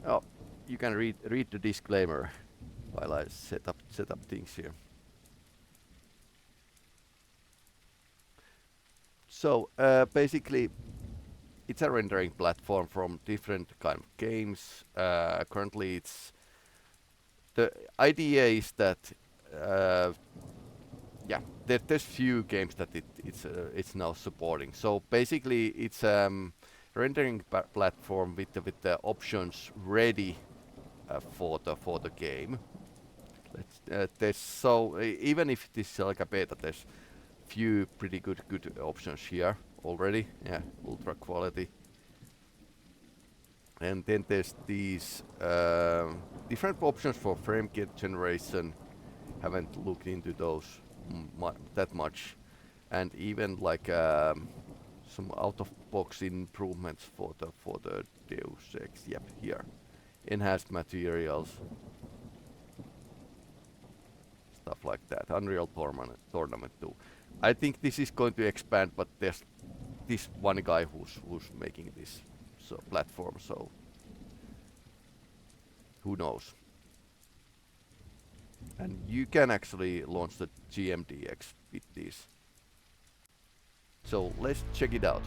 Oh, you can read the disclaimer while I set up things here. So basically, it's a rendering platform from different kind of games. Currently, it's the idea is that yeah, there's few games that it's now supporting. So basically, it's rendering platform with the options ready for the game. There's even if this is like a beta, there's few pretty good options here already. Yeah, ultra quality. And then there's these different options for frame generation. Haven't looked into those that much, and even like some out-of-box improvements for the Deus Ex. Yep, here, enhanced materials, stuff like that. Unreal Tournament too. I think this is going to expand, but there's this one guy who's making this platform, so who knows. And you can actually launch the GMDX with these. So let's check it out.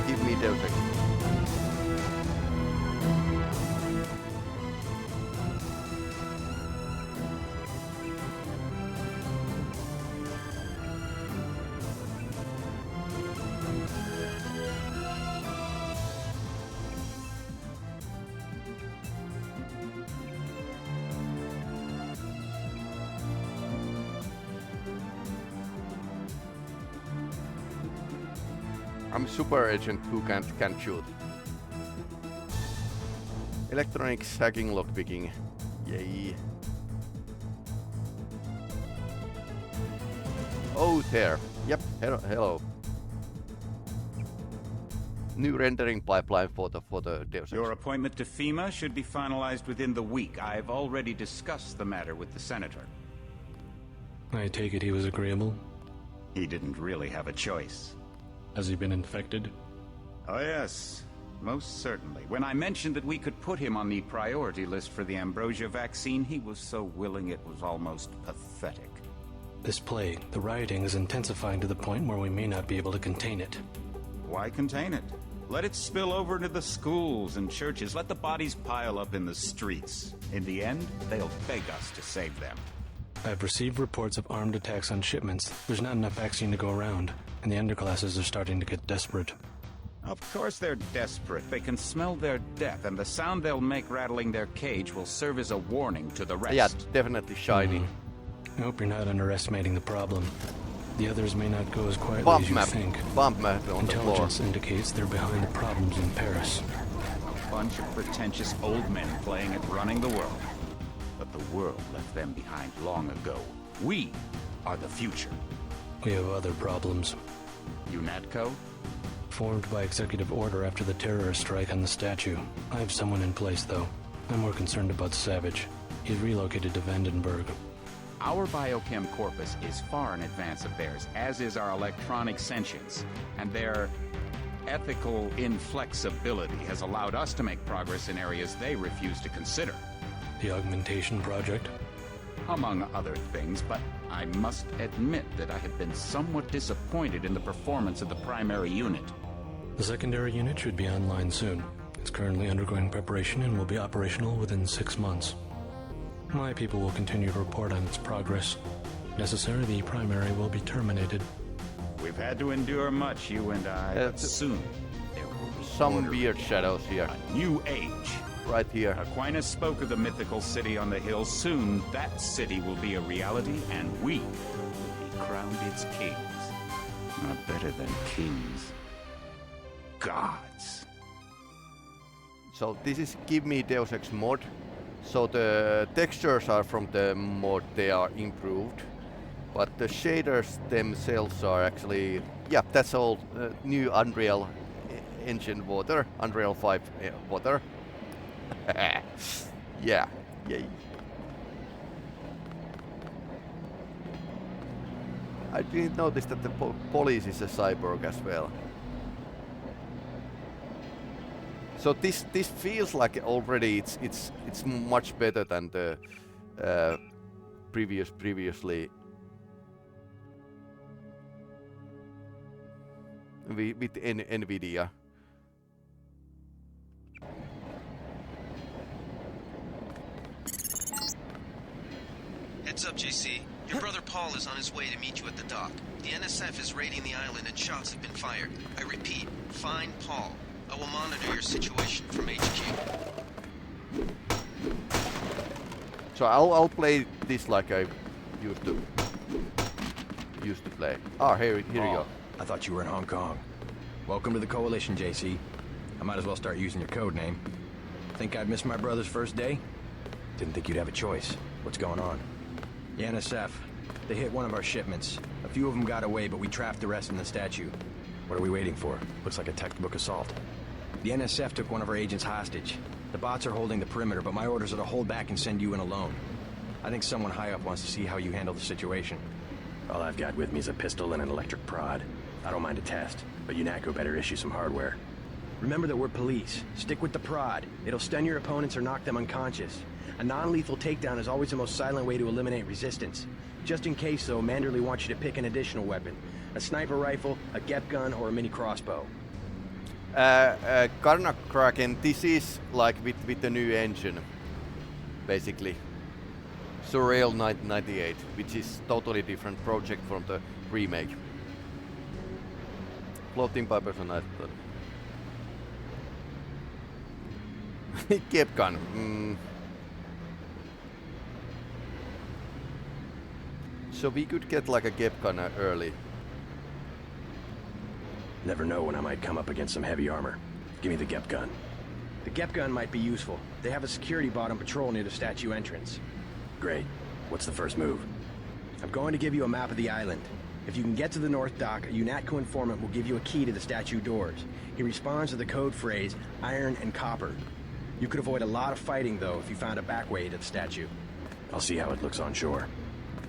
Give me Deus Ex. I'm a super agent who can't shoot. Electronics, hacking, lockpicking. Yay. Oh, there. Yep, hello. New rendering pipeline for the Deus Ex. Your appointment to FEMA should be finalized within the week. I've already discussed the matter with the senator. I take it he was agreeable? He didn't really have a choice. Has he been infected? Oh yes, most certainly. When I mentioned that we could put him on the priority list for the ambrosia vaccine, he was so willing it was almost pathetic. This plague, the rioting is intensifying to the point where we may not be able to contain it. Why contain it? Let it spill over into the schools and churches. Let the bodies pile up in the streets. In the end, they'll beg us to save them. I've received reports of armed attacks on shipments. There's not enough vaccine to go around, and the underclasses are starting to get desperate. Of course they're desperate. They can smell their death, and the sound they'll make rattling their cage will serve as a warning to the rest. Yeah, definitely shiny. I hope you're not underestimating the problem. The others may not go as quietly as you think. Bump map on the floor. Intelligence indicates they're behind the problems in Paris. A bunch of pretentious old men playing at running the world. But the world left them behind long ago. We are the future. We have other problems. UNATCO? Formed by executive order after the terrorist strike on the statue. I have someone in place, though. I'm more concerned about Savage. He's relocated to Vandenberg. Our biochem corpus is far in advance of theirs, as is our electronic sentience. And their ethical inflexibility has allowed us to make progress in areas they refuse to consider. The augmentation project? Among other things, but I must admit that I have been somewhat disappointed in the performance of the primary unit. The secondary unit should be online soon. It's currently undergoing preparation and will be operational within 6 months. My people will continue to report on its progress. If necessary, the primary will be terminated. We've had to endure much, you and I, but soon there will be some weird shadows here. A new age. right here. Aquinas spoke of the mythical city on the hill. Soon, that city will be a reality, and we will be crowned its kings. Not better than kings. Gods. So this is Give Me Deus Ex mod. So the textures are from the mod, they are improved. But the shaders themselves are actually, yeah, that's all new Unreal Engine water, Unreal 5 water. Yeah, yay. I didn't notice that the police is a cyborg as well. So this feels like already it's much better than the previously with NVIDIA. Heads up, JC. Your brother Paul is on his way to meet you at the dock. The NSF is raiding the island and shots have been fired. I repeat, find Paul. I will monitor your situation from HQ. So I'll play this like I used to play. Ah, here you go. I thought you were in Hong Kong. Welcome to the Coalition, JC. I might as well start using your code name. Think I'd miss my brother's first day? Didn't think you'd have a choice. What's going on? The NSF. They hit one of our shipments. A few of them got away, but we trapped the rest in the statue. What are we waiting for? Looks like a textbook assault. The NSF took one of our agents hostage. The bots are holding the perimeter, but my orders are to hold back and send you in alone. I think someone high up wants to see how you handle the situation. All I've got with me is a pistol and an electric prod. I don't mind a test, but UNATCO better issue some hardware. Remember that we're police. Stick with the prod. It'll stun your opponents or knock them unconscious. A non-lethal takedown is always the most silent way to eliminate resistance. Just in case, though, Manderley wants you to pick an additional weapon. A sniper rifle, a GEP gun, or a mini crossbow. Karnak Kraken, this is like with the new engine, basically. Surreal 1998, which is totally different project from the remake. Floating pipers on that. GEP gun. So we could get like a GEP gun early. Never know when I might come up against some heavy armor. Give me the GEP gun. The GEP gun might be useful. They have a security bot on patrol near the statue entrance. Great. What's the first move? I'm going to give you a map of the island. If you can get to the North Dock, a UNATCO informant will give you a key to the statue doors. He responds to the code phrase, iron and copper. You could avoid a lot of fighting, though, if you found a back way to the statue. I'll see how it looks on shore.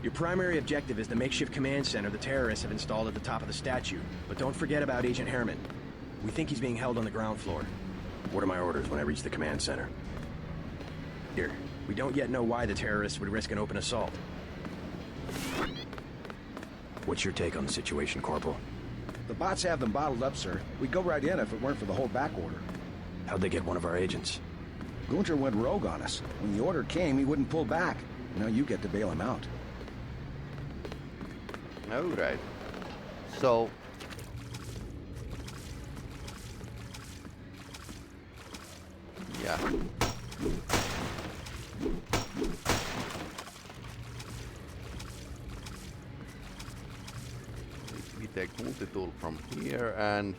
Your primary objective is the makeshift command center the terrorists have installed at the top of the statue. But don't forget about Agent Herman. We think he's being held on the ground floor. What are my orders when I reach the command center? Here, we don't yet know why the terrorists would risk an open assault. What's your take on the situation, Corporal? The bots have them bottled up, sir. We'd go right in if it weren't for the whole back order. How'd they get one of our agents? Gunter went rogue on us. When the order came, he wouldn't pull back. Now you get to bail him out. Alright. So yeah. We take multi-tool from here and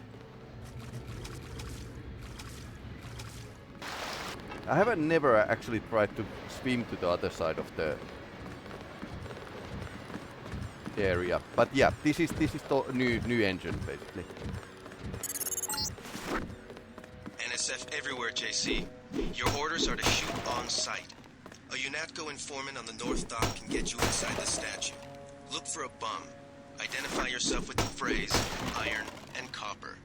I haven't never actually tried to swim to the other side of the area, but yeah, this is the new engine basically. NSF everywhere, JC. Your orders are to shoot on sight. A UNATCO informant on the North Dock can get you inside the statue. Look for a bum. Identify yourself with the phrase, iron and copper.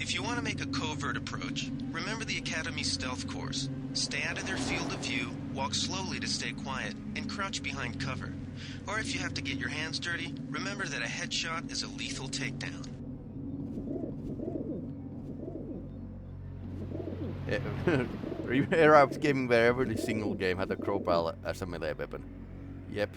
If you want to make a covert approach, remember the Academy stealth course. Stay out of their field of view, walk slowly to stay quiet, and crouch behind cover. Or if you have to get your hands dirty, remember that a headshot is a lethal takedown. Era of gaming where every single game had a crowbar as a melee weapon. Yep.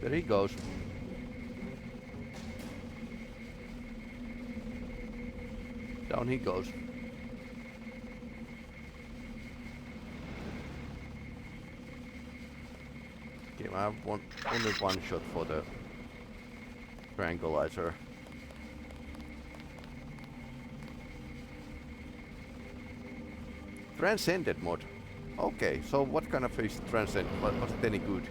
There he goes. Down he goes. Okay, I have only one shot for the tranquilizer. Transcended mod. Okay, so what kind of is transcend? Was it any good?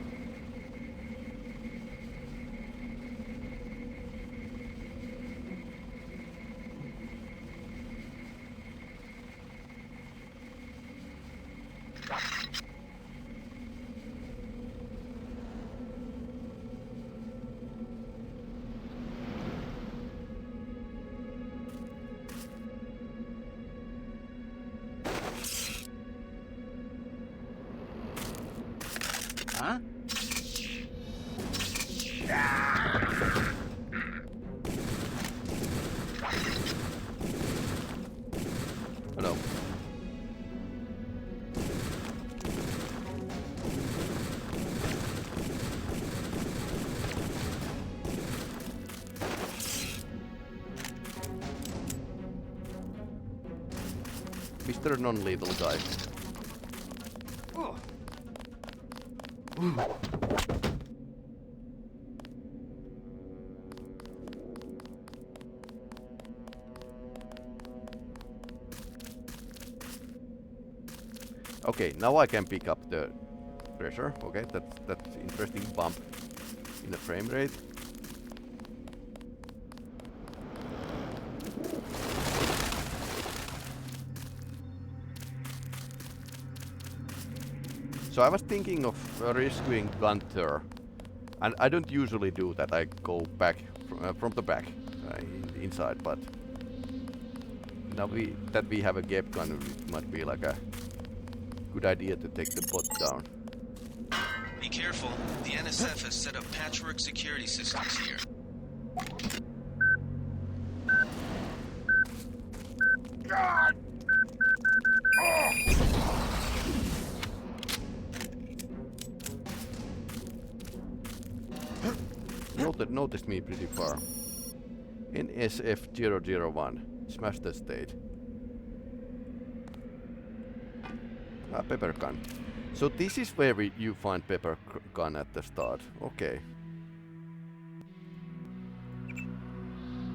Huh? Hello. Mr. Non-lethal guy. Okay, now I can pick up the pressure. Okay, that's interesting bump in the frame rate. So I was thinking of rescuing Gunther, and I don't usually do that. I go back from the back inside, but now that we have a gap gun, it might be like a good idea to take the bot down. Be careful. The NSF has set up patchwork security systems here. God! Noticed me pretty far. NSF 001. Smash the state. Ah, pepper gun. So this is where you find pepper gun at the start. Okay.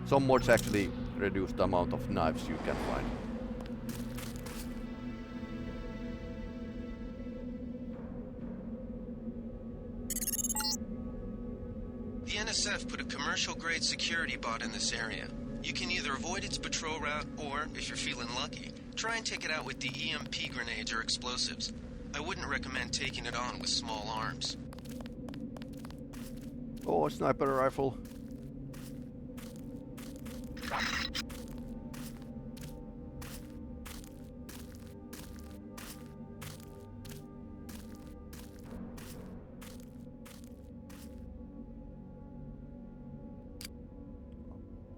Some mods actually reduce the amount of knives you can find. The NSF put a commercial-grade security bot in this area. You can either avoid its patrol route, or, if you're feeling lucky, try and take it out with the EMP grenades or explosives. I wouldn't recommend taking it on with small arms. Oh, sniper rifle.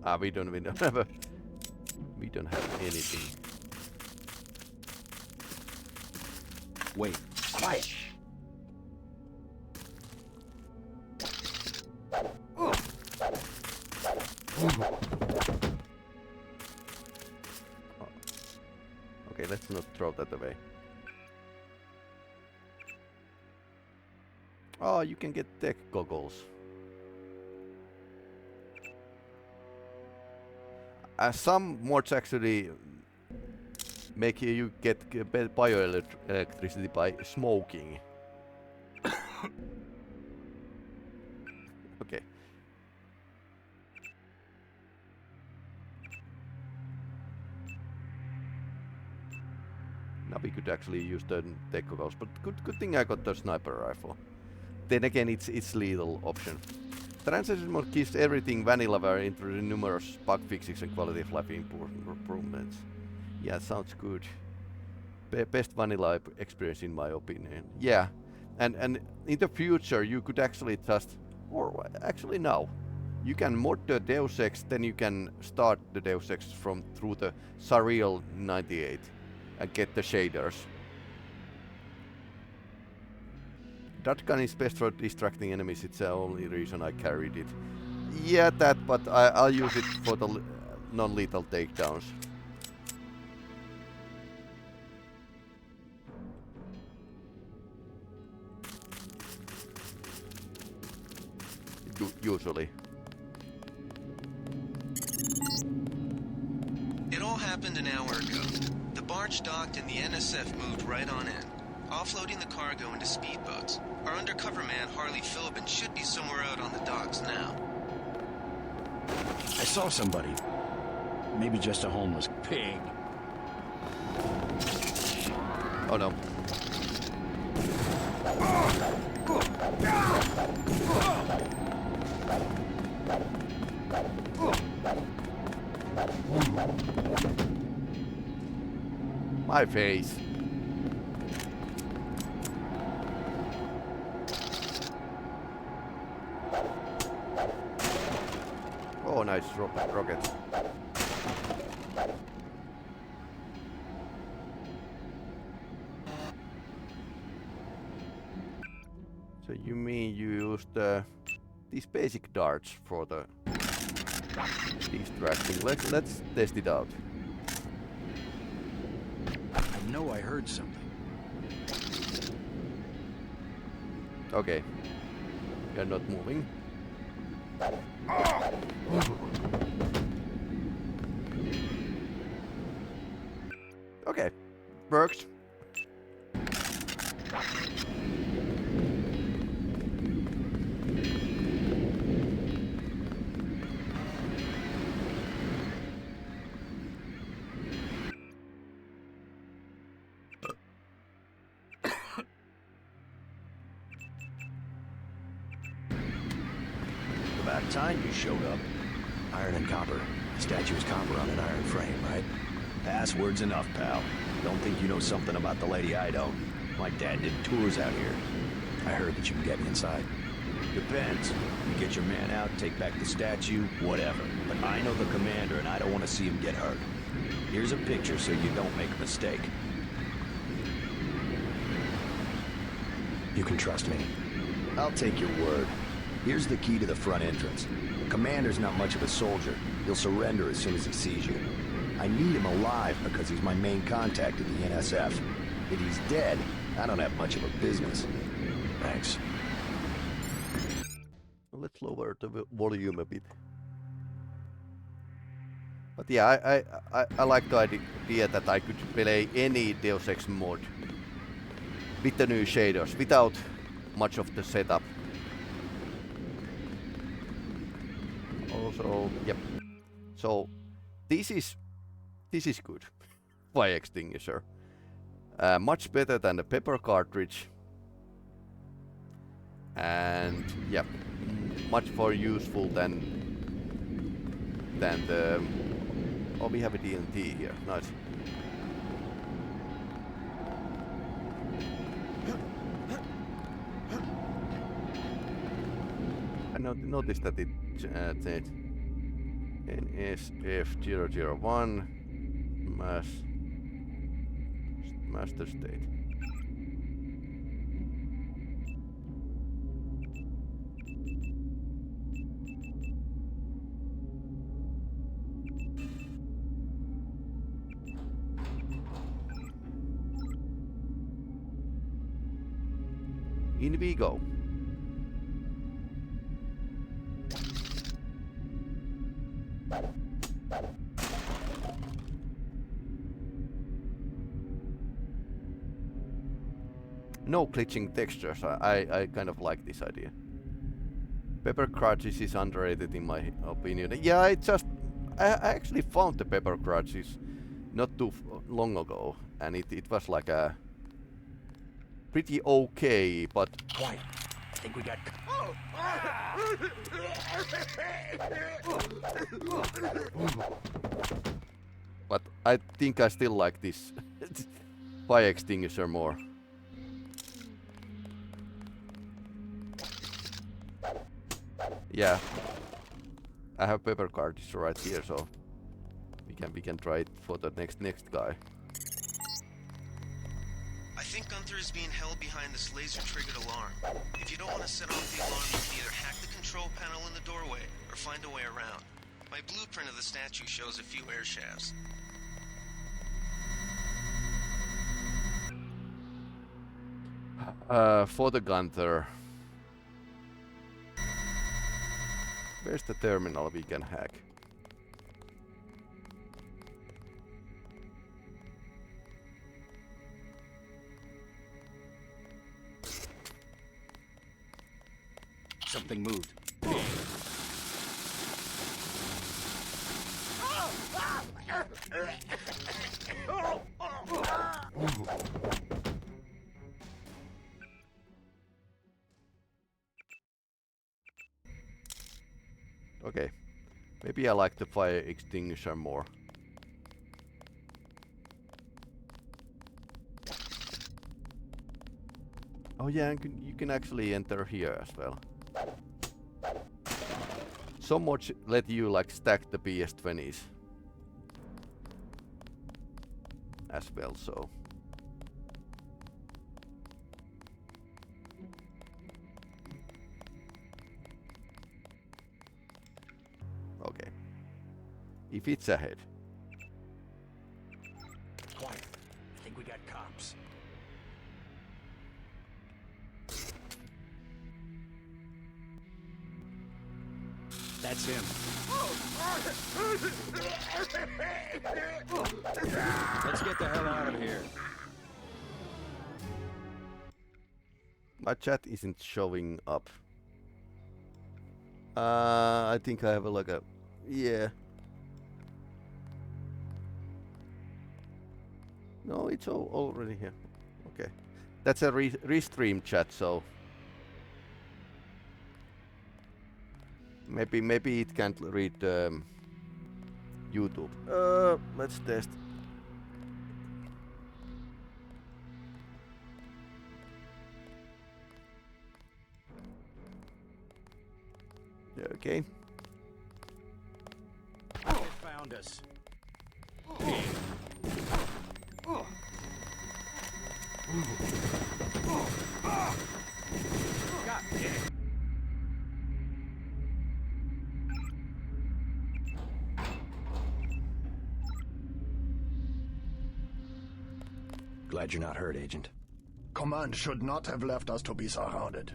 Ah, we don't have anything. Wait, quiet. Okay, let's not throw that away. Oh, you can get tech goggles. Some mods actually make you get bioelectricity by smoking. Okay. Now we could actually use the tech goggles, but good thing I got the sniper rifle. Then again, it's lethal option. Translation mode keeps everything vanilla where introducing numerous bug fixes and quality of life improvements. Yeah, sounds good. Best vanilla experience in my opinion. Yeah, and in the future you could actually just, or actually now, you can mod the Deus Ex, then you can start the Deus Ex through the Surreal 98 and get the shaders. That gun is best for distracting enemies, it's the only reason I carried it. Yeah, that, but I'll use it for the non-lethal takedowns. Usually. It all happened an hour ago. The barge docked and the NSF moved right on in, offloading the cargo into speedboats. Our undercover man, Harley Philbin, should be somewhere out on the docks now. I saw somebody. Maybe just a homeless pig. Oh no. My face. Oh, nice rocket. So you mean you used these basic darts for the distracting? Let's test it out. I know I heard something. Okay. You're not moving. Okay. Works. About time you showed up. Iron and copper. The statue is copper on an iron frame, right? Password's enough, pal. Don't think you know something about the lady I don't. My dad did tours out here. I heard that you can get me inside. Depends. You get your man out, take back the statue, whatever. But I know the commander and I don't want to see him get hurt. Here's a picture so you don't make a mistake. You can trust me. I'll take your word. Here's the key to the front entrance. The commander's not much of a soldier. He'll surrender as soon as he sees you. I need him alive because he's my main contact at the NSF. If he's dead, I don't have much of a business. Thanks. Let's lower the volume a bit. But yeah, I like the idea that I could play any Deus Ex mod with the new shaders without much of the setup. Also, yep. So this is good. Fire extinguisher. Much better than the pepper cartridge. And yep, much more useful than the. Oh, we have a DNT here. Nice. I noticed that it said NSF001 master state. In we go. No glitching textures. I kind of like this idea. Pepper crutches is underrated in my opinion. Yeah, I actually found the pepper crutches not too long ago, and it was like a pretty okay, but Quiet. I think we got... but I think I still like this fire extinguisher more. Yeah, I have pepper cartridge right here, so we can try it for the next guy. I think Gunther is being held behind this laser-triggered alarm. If you don't want to set off the alarm, you can either hack the control panel in the doorway or find a way around. My blueprint of the statue shows a few air shafts. For the Gunther. Where's the terminal we can hack? Something moved. Okay, maybe I like the fire extinguisher more. Oh yeah, you can actually enter here as well. So much let you like stack the PS20s as well, so. Okay. If it's ahead. Quiet. I think we got cops. That's him. Let's get the hell out of here. My chat isn't showing up. I think I have a like a yeah. No, it's already here. Okay, that's a restream chat, so maybe it can't read YouTube. Let's test. Okay. They found us. God damn. Glad you're not hurt, Agent. Command should not have left us to be surrounded.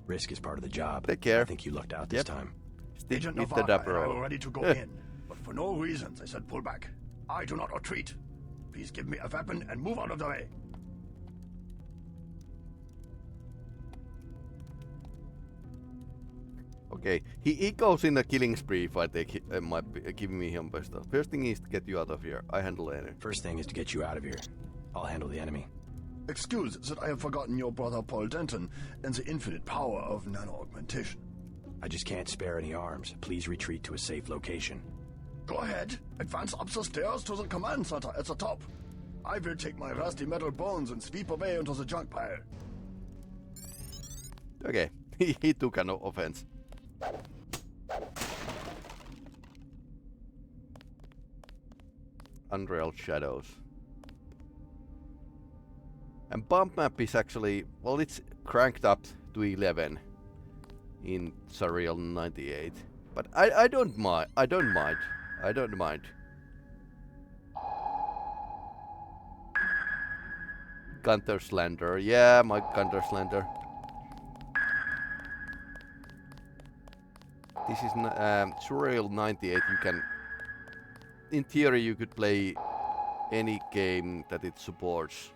Risk is part of the job. Take care. I think you lucked out this Yep. time. Stick Agent with the Navarre and I double. were ready to go in, but for no reason they said pull back. I do not retreat. Please give me a weapon and move out of the way. Okay, he goes in a killing spree if I take give me him pistol. First thing is to get you out of here. I handle it. First thing is to get you out of here. I'll handle the enemy. Excuse that I have forgotten your brother Paul Denton and the infinite power of nano-augmentation. I just can't spare any arms. Please retreat to a safe location. Go ahead. Advance up the stairs to the command center at the top. I will take my rusty metal bones and sweep away into the junk pile. Okay, he took an offense. Unreal Shadows. And bump map is actually, well, it's cranked up to 11 in Surreal 98. But I don't mind. I don't mind. Gunter Slender. Yeah, my Gunter Slender. This is Surreal 98. You can, in theory, you could play any game that it supports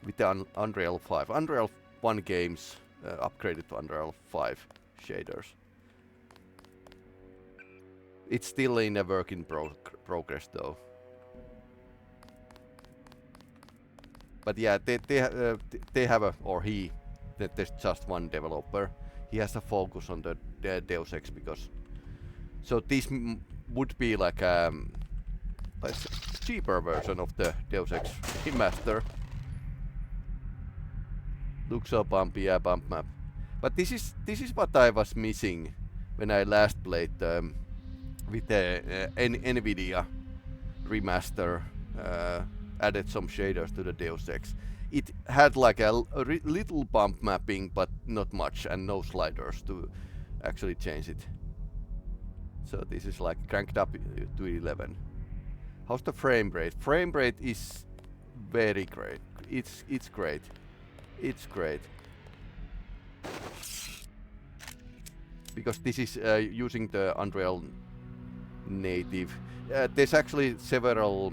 with the Unreal 5. Unreal 1 games upgraded to Unreal 5 shaders. It's still in a work in progress though. But yeah, they have a, or there's just one developer. He has a focus on the Deus Ex because, so this would be like a cheaper version of the Deus Ex remaster. Looks so bumpy, yeah, bump map. But this is what I was missing when I last played with the NVIDIA remaster. Added some shaders to the Deus Ex. It had like a little bump mapping, but not much, and no sliders to actually change it. So this is like cranked up to 11. How's the frame rate? Frame rate is very great. It's great. It's great. Because this is using the Unreal native. There's actually several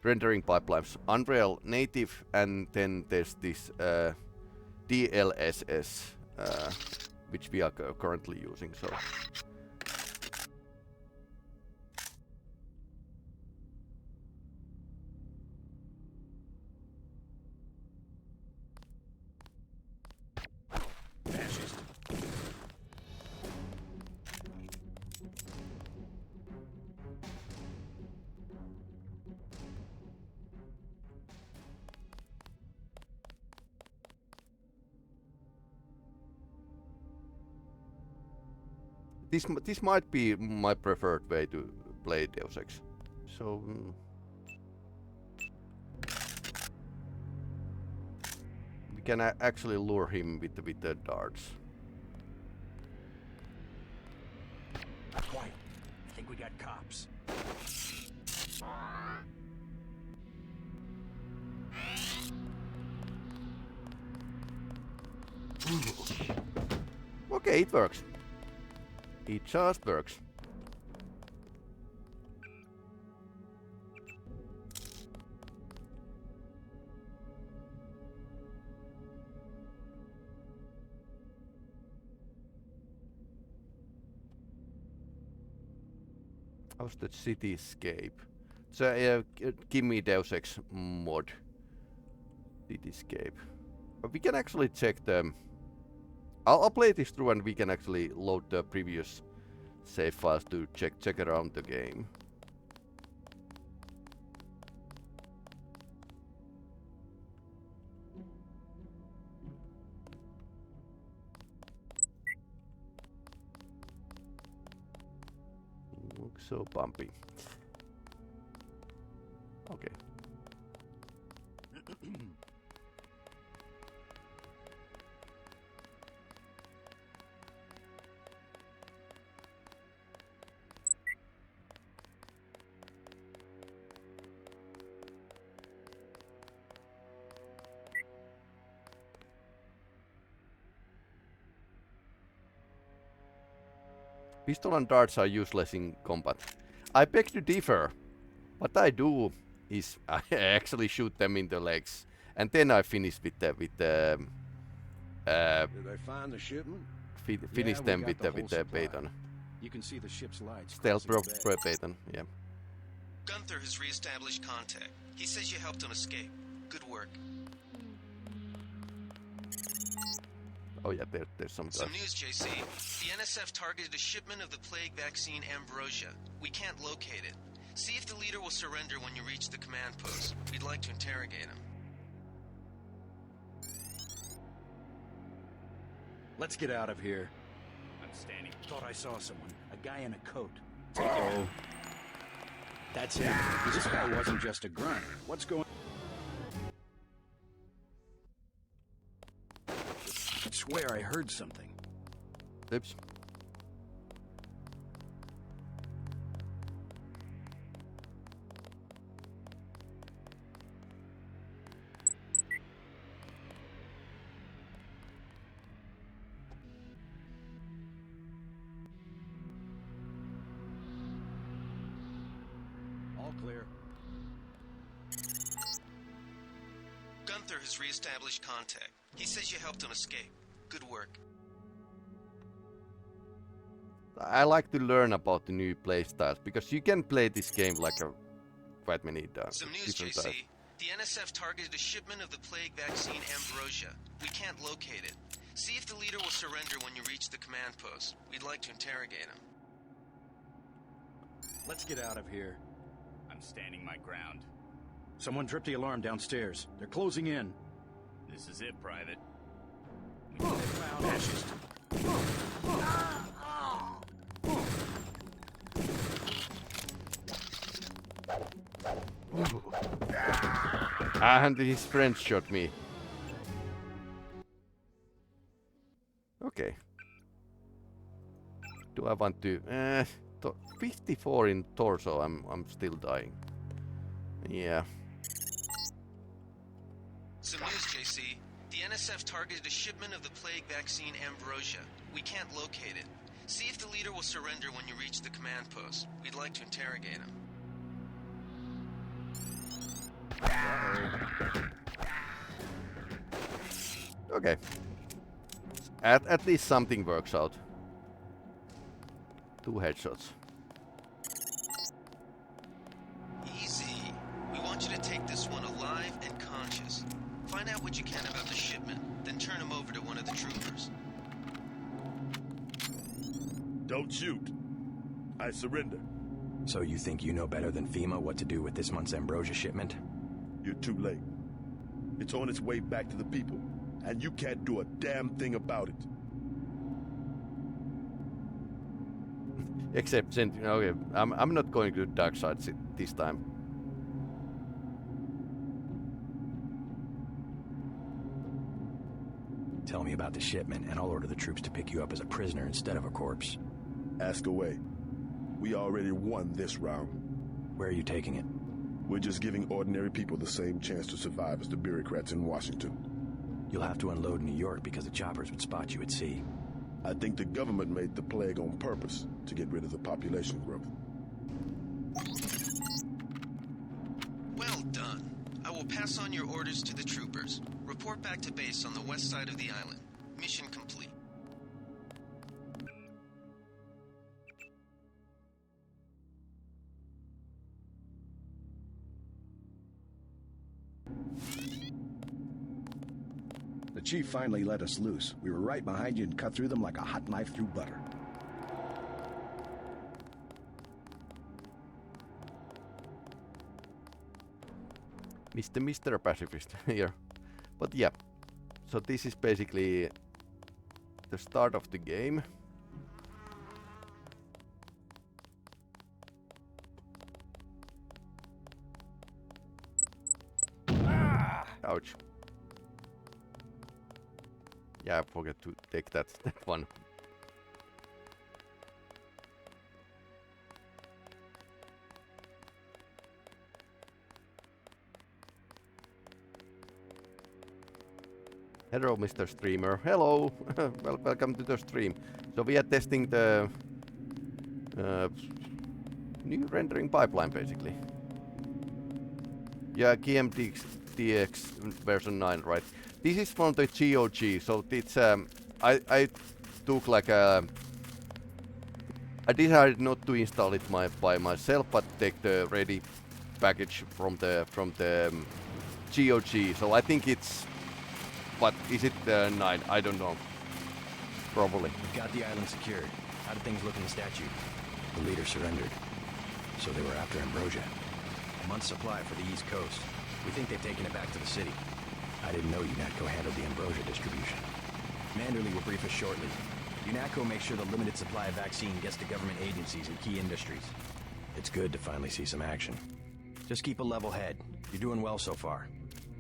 rendering pipelines. Unreal native, and then there's this DLSS, which we are currently using. So. This might be my preferred way to play Deus Ex. So we can actually lure him with the darts. Quiet. I think we got cops. Okay, it works. It just works. How's the cityscape? So give me Deus Ex mod. Cityscape. But we can actually check the. I'll play this through, and we can actually load the previous save files to check around the game. Looks so bumpy. Okay. Pistol and darts are useless in combat. I beg to differ. What I do is I actually shoot them in the legs, and then I finish with the Did they find the shipment? finish them with the baton. You can see the ship's lights. Stealth baton, yeah. Gunther has re-established contact. He says you helped him escape. Good work. Oh yeah, there's some Some guys. news, JC. The NSF targeted a shipment of the plague vaccine Ambrosia. We can't locate it. See if the leader will surrender when you reach the command post. We'd like to interrogate him. Let's get out of here. I'm standing. Thought I saw someone. A guy in a coat. Take him out. That's it. This guy wasn't just a grunt. What's going? I swear I heard something. Oops. All clear. Gunther has re-established contact. He says you helped him escape. Good work. I like to learn about the new playstyles because you can play this game like quite many Some news, different JC. types. The NSF targeted a shipment of the plague vaccine Ambrosia. We can't locate it. See if the leader will surrender when you reach the command post. We'd like to interrogate him. Let's get out of here. I'm standing my ground. Someone tripped the alarm downstairs. They're closing in. This is it, Private. Fascist. And his friend shot me. Okay. Do I want to? 54 in torso. I'm still dying. Yeah. Some news, JC. The NSF targeted a shipment of the plague vaccine Ambrosia. We can't locate it. See if the leader will surrender when you reach the command post. We'd like to interrogate him. Okay. At least something works out. 2 headshots. Easy. We want you to take this one alive and conscious. Find out what you can about the shipment, then turn him over to one of the troopers. Don't shoot. I surrender. So you think you know better than FEMA what to do with this month's Ambrosia shipment? You're too late. It's on its way back to the people, and you can't do a damn thing about it. Except, okay, I'm not going to dark side this time. Tell me about the shipment, and I'll order the troops to pick you up as a prisoner instead of a corpse. Ask away. We already won this round. Where are you taking it? We're just giving ordinary people the same chance to survive as the bureaucrats in Washington. You'll have to unload in New York because the choppers would spot you at sea. I think the government made the plague on purpose to get rid of the population growth. Well done. I will pass on your orders to the troopers. Report back to base on the west side of the island. Mission complete. The chief finally let us loose. We were right behind you and cut through them like a hot knife through butter. Mr. Pacifist here. But yeah, so this is basically the start of the game. Ouch. Yeah, I forgot to take that one. Hello, Mr. Streamer. Hello. Welcome to the stream. So we are testing the new rendering pipeline, basically. Yeah, GMDX version 9, right? This is from the GOG, so it's I took like a. I decided not to install it by myself, but take the ready package from the GOG. So I think it's. What is it? 9? I don't know. Probably. We've got the island secured. How did things look in the statue? The leader surrendered. So they were after Ambrosia. A month's supply for the East Coast. We think they've taken it back to the city. I didn't know UNATCO handled the Ambrosia distribution. Manderley will brief us shortly. UNATCO makes sure the limited supply of vaccine gets to government agencies and key industries. It's good to finally see some action. Just keep a level head. You're doing well so far.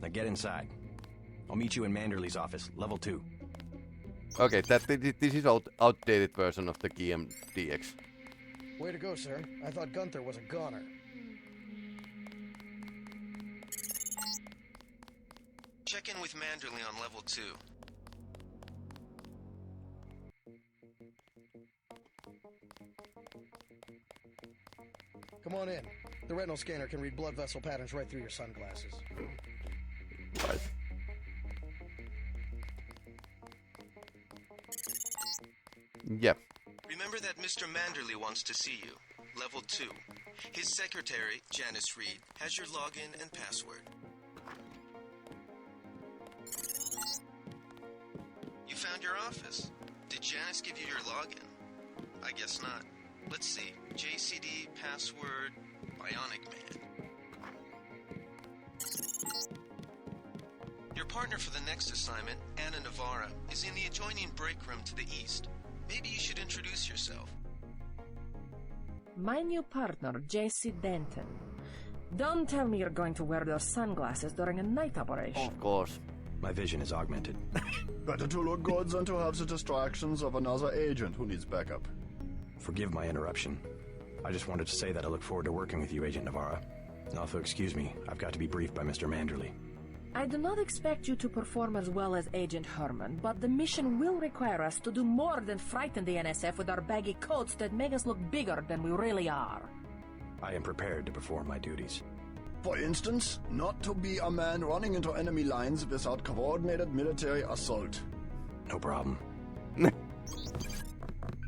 Now get inside. I'll meet you in Manderley's office, level 2. Okay, this is outdated version of the GMDX. Way to go, sir. I thought Gunther was a goner. Check in with Manderley on level 2. Come on in. The retinal scanner can read blood vessel patterns right through your sunglasses. Right. Yeah. Remember that Mr. Manderley wants to see you. Level 2. His secretary, Janice Reed, has your login and password. You found your office. Did Janice give you your login? I guess not. Let's see. JCD, password, Bionic Man. Your partner for the next assignment, Anna Navarra, is in the adjoining break room to the east. Maybe you should introduce yourself. My new partner, JC Denton. Don't tell me you're going to wear those sunglasses during a night operation. Of course. My vision is augmented. Better to look good than to have the distractions of another agent who needs backup. Forgive my interruption. I just wanted to say that I look forward to working with you, Agent Navarra. And also, excuse me, I've got to be briefed by Mr. Manderley. I do not expect you to perform as well as Agent Herman, but the mission will require us to do more than frighten the NSF with our baggy coats that make us look bigger than we really are. I am prepared to perform my duties. For instance, not to be a man running into enemy lines without coordinated military assault. No problem.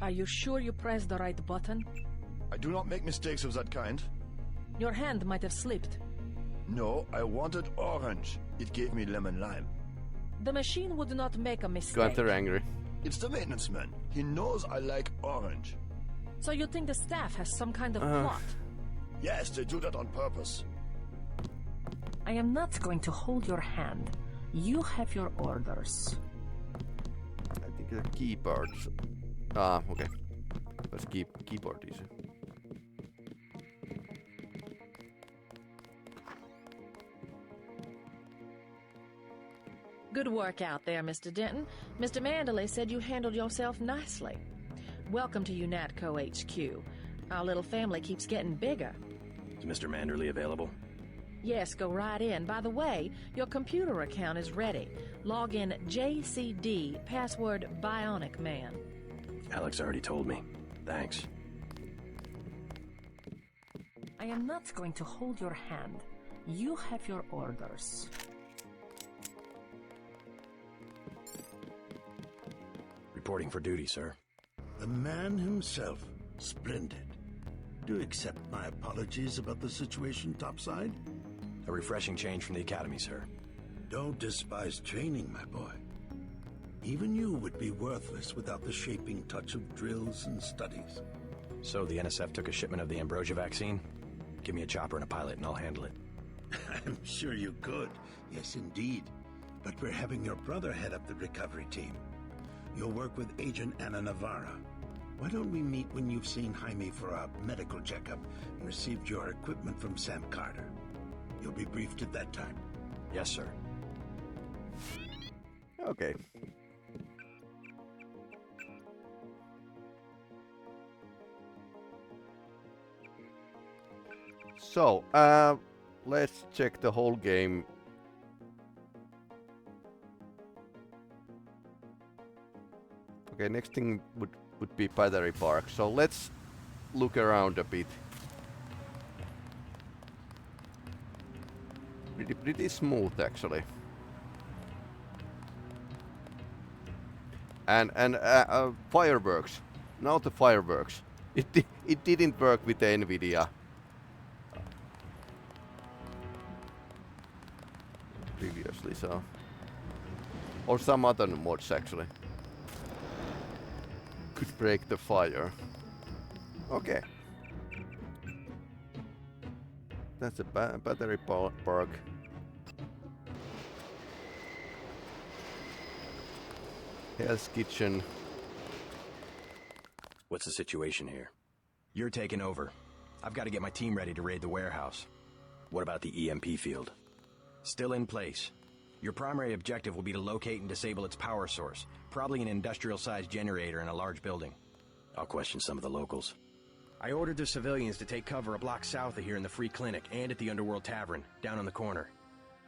Are you sure you pressed the right button? I do not make mistakes of that kind. Your hand might have slipped. No, I wanted orange. It gave me lemon lime. The machine would not make a mistake. Gunther angry. It's the maintenance man. He knows I like orange. So you think the staff has some kind of plot? Yes, they do that on purpose. I am not going to hold your hand. You have your orders. I think the keyboards. Ah, okay. Let's keep keyboard easy. Good work out there, Mr. Denton. Mr. Manderley said you handled yourself nicely. Welcome to UNATCO HQ. Our little family keeps getting bigger. Is Mr. Manderley available? Yes, go right in. By the way, your computer account is ready. Log in JCD, password Bionic Man. Alex already told me. Thanks. I am not going to hold your hand. You have your orders. Reporting for duty, sir. The man himself. Splendid. Do accept my apologies about the situation topside? A refreshing change from the academy, sir. Don't despise training, my boy. Even you would be worthless without the shaping touch of drills and studies. So the NSF took a shipment of the ambrosia vaccine? Give me a chopper and a pilot and I'll handle it. I'm sure you could. Yes, indeed. But we're having your brother head up the recovery team. You'll work with Agent Anna Navarra. Why don't we meet when you've seen Jaime for a medical checkup and received your equipment from Sam Carter? You'll be briefed at that time. Yes, sir. Okay. So, let's check the whole game. Okay, next thing would be Battery Park. So let's look around a bit. Pretty smooth actually. And fireworks. Now the fireworks. It didn't work with the NVIDIA. Previously, so. Or some other mods actually. Could break the fire. Okay. That's a battery park. Hell's Kitchen. What's the situation here? You're taking over. I've got to get my team ready to raid the warehouse. What about the EMP field? Still in place. Your primary objective will be to locate and disable its power source, probably an industrial-sized generator in a large building. I'll question some of the locals. I ordered the civilians to take cover a block south of here in the Free Clinic and at the Underworld Tavern, down on the corner.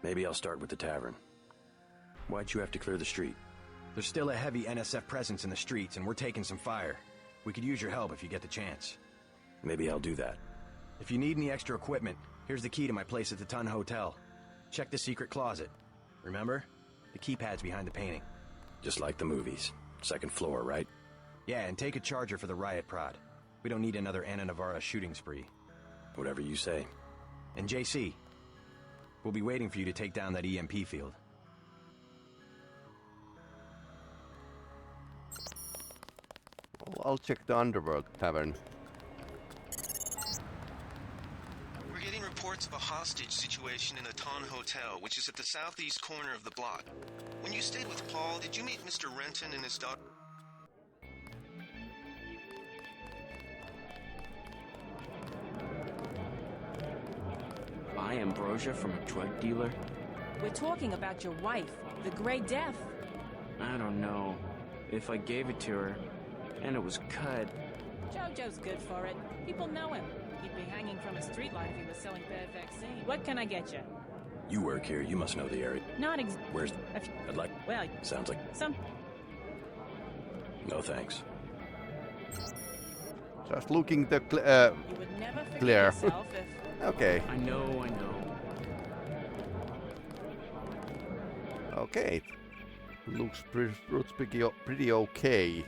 Maybe I'll start with the tavern. Why'd you have to clear the street? There's still a heavy NSF presence in the streets, and we're taking some fire. We could use your help if you get the chance. Maybe I'll do that. If you need any extra equipment, here's the key to my place at the Ton Hotel. Check the secret closet. Remember? The keypad's behind the painting. Just like the movies. Second floor, right? Yeah, and take a charger for the riot prod. We don't need another Anna Navarra shooting spree. Whatever you say. And JC, we'll be waiting for you to take down that EMP field. Well, I'll check the Underworld Tavern. We're getting reports of a hostage situation in the Ton Hotel, which is at the southeast corner of the block. When you stayed with Paul, did you meet Mr. Renton and his daughter? Buy ambrosia from a drug dealer? We're talking about your wife, the Grey Death. I don't know. If I gave it to her, and it was cut... Jojo's good for it. People know him. He'd be hanging from a streetlight if he was selling bad vaccine. What can I get you? You work here, you must know the area. Not Where's... I'd like... Well... Sounds like... Some... No thanks. Just looking the You would never forget clear. yourself if... Okay. I know. Okay. Looks pretty okay.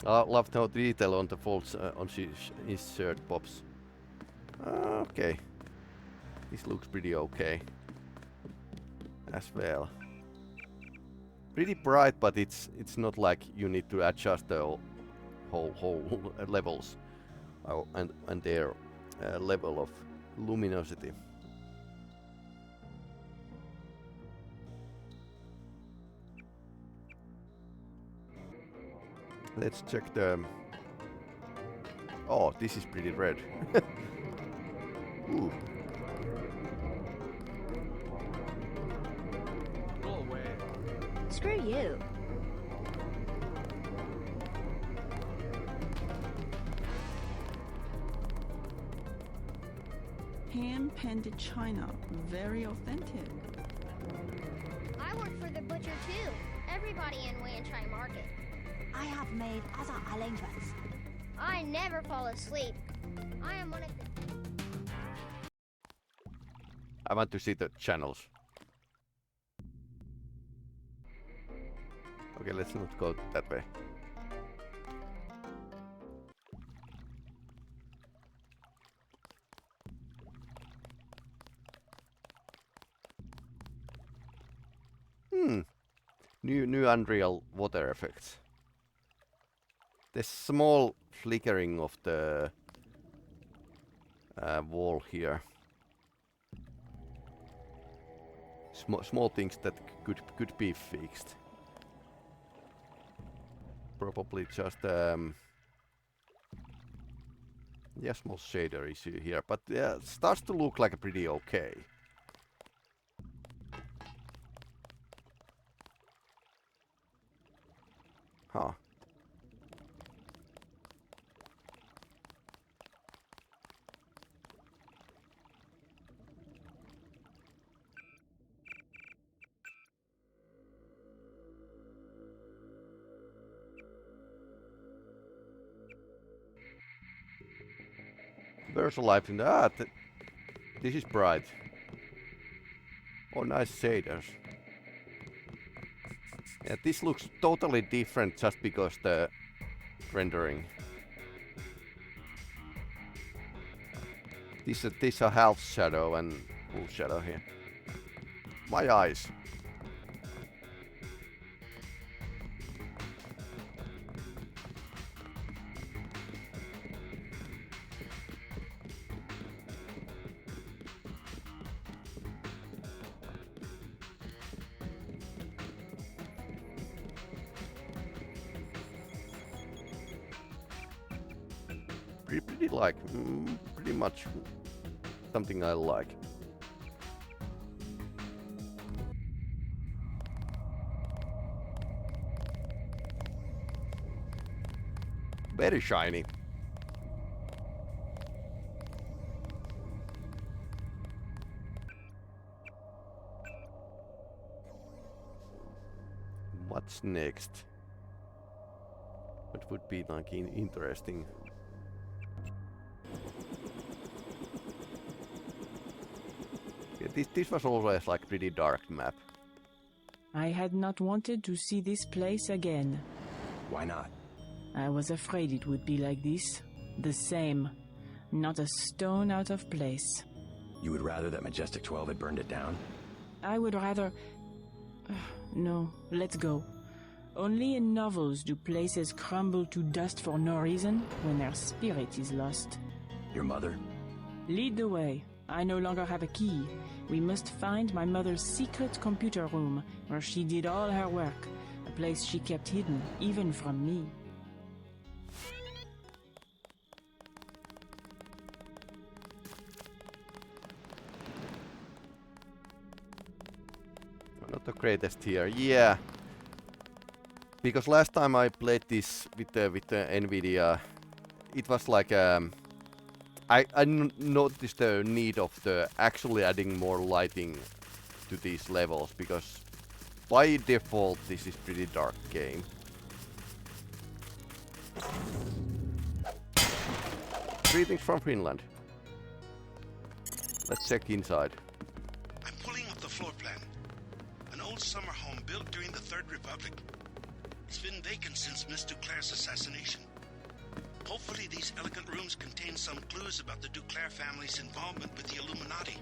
I love how detail on the folds on his shirt pops. Okay. This looks pretty okay. As well. Pretty bright, but it's not like you need to adjust the whole levels and their level of luminosity. Let's check the... Oh, this is pretty red. Ooh. Go away. Screw you. Hand-painted china, very authentic. I work for the butcher too. Everybody in Wanchai Market. I have made other arrangements. I never fall asleep. I am one of the... I want to see the channels. Okay, let's not go that way. New Unreal water effects. The small flickering of the wall here. Small things that could be fixed. Probably just yeah, small shader issue here, but yeah, it starts to look like a pretty okay. Huh. There's a light in the... this is bright. Oh, nice shaders. Yeah, this looks totally different just because the rendering. This is a half shadow and full shadow here. My eyes. Pretty much something I like. Very shiny. What's next? What would be like interesting? This was always like pretty dark map. I had not wanted to see this place again. Why not? I was afraid it would be like this. The same. Not a stone out of place. You would rather that Majestic 12 had burned it down? I would rather... No, let's go. Only in novels do places crumble to dust for no reason when their spirit is lost. Your mother? Lead the way. I no longer have a key. We must find my mother's secret computer room, where she did all her work, a place she kept hidden, even from me. Not the greatest here, yeah. Because last time I played this with the NVIDIA, it was like I noticed the need of the actually adding more lighting to these levels, because by default this is pretty dark game. Greetings from Finland. Let's check inside. I'm pulling up the floor plan. An old summer home built during the Third Republic. It's been vacant since Miss DuClare's assassination. Hopefully these elegant rooms contain some clues about the DuClare family's involvement with the Illuminati.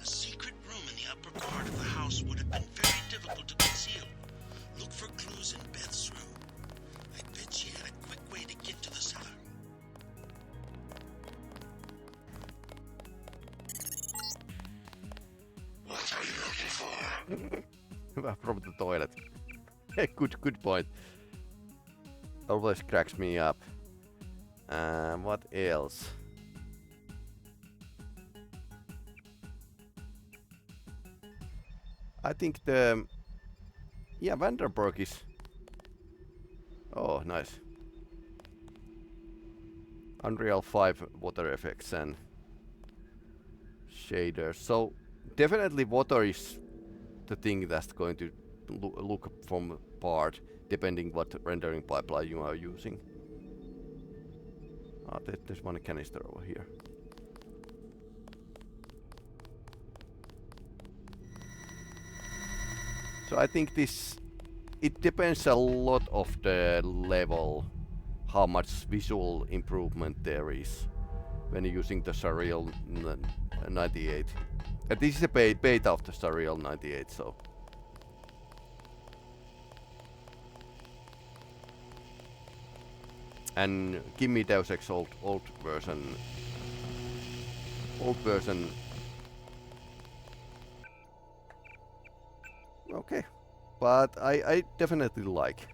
A secret room in the upper part of the house would have been very difficult to conceal. Look for clues in Beth's room. I bet she had a quick way to get to the cellar. What are you looking for? From the toilet. Good point. Always cracks me up. What else? I think the... Yeah, Vandenberg is... Oh, nice. Unreal 5 water effects and shaders. So, definitely water is the thing that's going to look from apart, depending what rendering pipeline you are using. There's one canister over here. So I think it depends a lot of the level, how much visual improvement there is when you're using the Surreal 98. This is a beta of the Surreal 98, so... And give me Deus Ex old version. Okay, but I definitely like.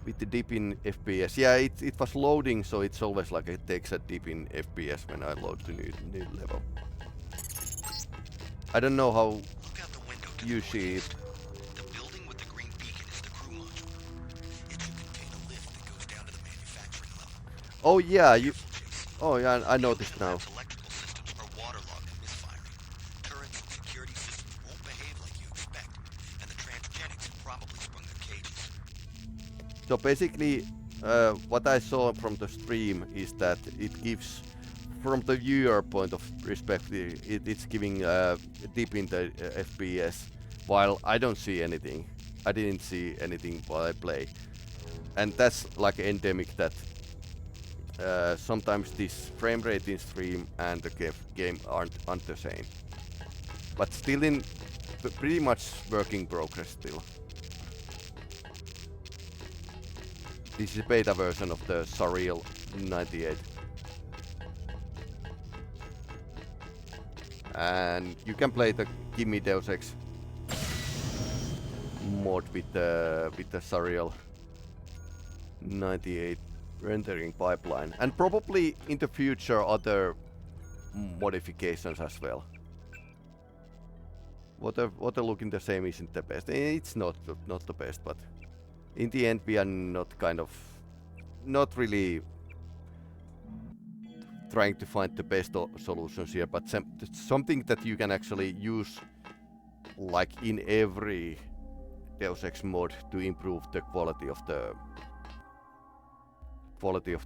With the dip in FPS, yeah, it was loading, so it's always like it takes a dip in FPS when I load the new level. I don't know how you see it. The building with the green beacon is the crew module. It should contain a lift that goes down to the manufacturing level. Oh yeah, Oh yeah, I noticed now. Electrical systems are waterlogged and misfiring. Turrets and security systems won't behave like you expect, and the transgenics have probably sprung their cages. So basically, what I saw from the stream is that it gives, from the viewer point of perspective, it's giving a dip in the FPS, while I don't see anything. I didn't see anything while I play. And that's like endemic that sometimes this frame rate in stream and the game aren't the same. But still in pretty much working progress still. This is a beta version of the Surreal 98. And you can play the Me Deus Ex mod with the Surreal 98 rendering pipeline, and probably in the future other modifications as well. Water looking the same isn't the best. It's not the best, but in the end we are not really trying to find the best solutions here, but something that you can actually use like in every Deus Ex mod to improve the quality of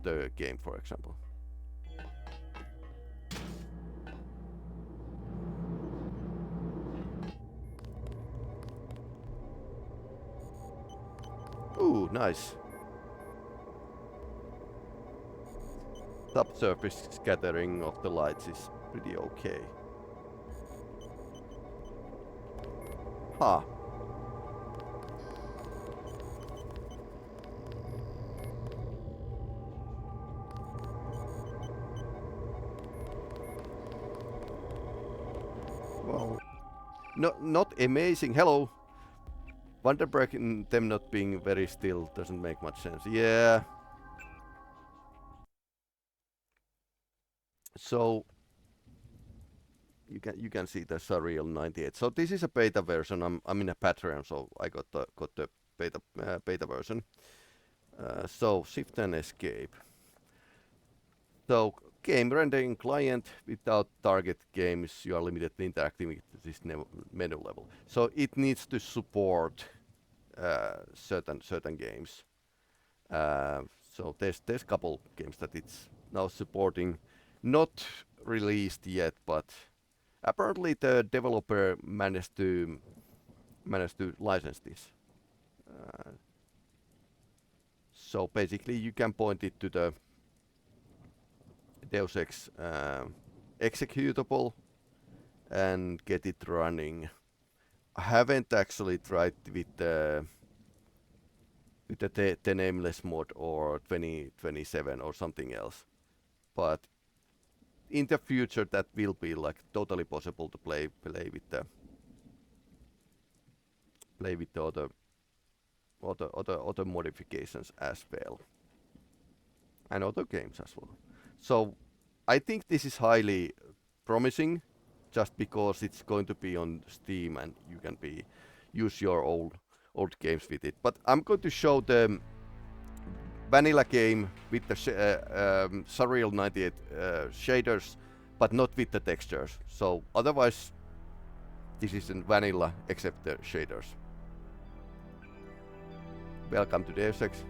the game, for example. Ooh, nice. Subsurface scattering of the lights is pretty okay. Huh. Well, not amazing. Hello. Vandenberg and them not being very still doesn't make much sense. Yeah. So you can see the Surreal 98. So this is a beta version. I'm in a Patreon, so I got the beta version. So shift and escape. So game rendering client without target games, you are limited to interacting with this menu level. So it needs to support certain games. So there's couple games that it's now supporting, not released yet, but apparently the developer managed to license this. So basically you can point it to the Deus Ex executable and get it running. I haven't actually tried with the nameless mod or 2027 or something else, but in the future that will be like totally possible to play with the other modifications as well, and other games as well. So I think this is highly promising, just because it's going to be on Steam and you can use your old games with it. But I'm going to show the vanilla game with the Surreal 98 shaders, but not with the textures. So otherwise, this isn't vanilla except the shaders. Welcome to Deus Ex.